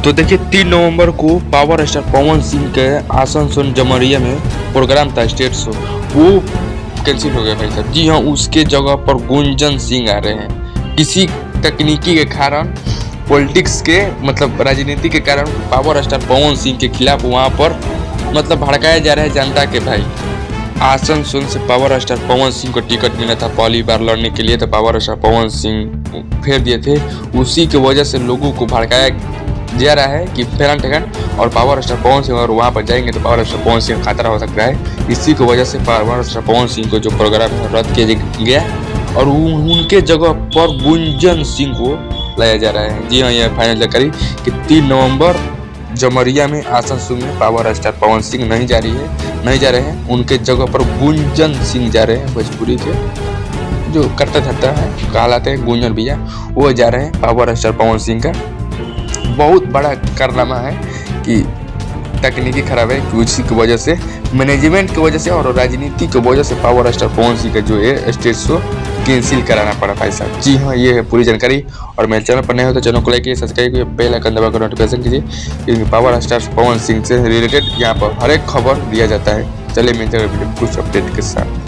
तो देखिए 3 नवंबर को पावर स्टार पवन सिंह के आसनसोल जमरिया में प्रोग्राम था स्टेज शो, वो कैंसिल हो गया भाई साहब। जी हाँ, उसके जगह पर गुंजन सिंह आ रहे हैं। किसी तकनीकी के कारण, पॉलिटिक्स के मतलब राजनीति के कारण पावर स्टार पवन सिंह के खिलाफ वहाँ पर मतलब भड़काया जा रहा है जनता के। भाई आसनसोल से पावर स्टार पवन सिंह को टिकट मिला था पहली बार लड़ने के लिए, तो पावर स्टार पवन सिंह फेर दिए थे। उसी की वजह से लोगों को भड़काया जा रहा है कि फेरन ठेकन और पावर स्टार पवन सिंह और वहाँ पर जाएंगे तो पावर स्टार पवन सिंह खतरा हो सकता है। इसी की वजह से पावर स्टार पवन सिंह को जो प्रोग्राम है रद्द किया गया और उनके जगह पर गुंजन सिंह को लाया जा रहा है। जी हाँ, यह फाइनल जानकारी कि 3 नवंबर जमरिया में आसनसोल में पावर स्टार पवन सिंह नहीं जा रहे हैं। उनके जगह पर गुंजन सिंह जा रहे हैं। भोजपुरी के जो करता धरता है कहलाते हैं गुंजन भैया, वो जा रहे हैं पावर स्टार पवन सिंह का। बहुत बड़ा कारनामा है कि तकनीकी खराब है कि उसी की वजह से, मैनेजमेंट की वजह से और राजनीति की वजह से पावर स्टार पवन सिंह का जो है स्टेज शो कैंसिल कराना पड़ा भाई साहब। जी हाँ, ये है पूरी जानकारी। और मेरे चैनल पर नए हो तो चैनल को लाइक कीजिए, सब्सक्राइब कीजिए, बेल आइकन दबाकर नोटिफिकेशन कीजिए, क्योंकि पावर स्टार पवन सिंह से रिलेटेड यहाँ पर हर एक खबर दिया जाता है। चलिए मिलते हैं वीडियो कुछ अपडेट के साथ।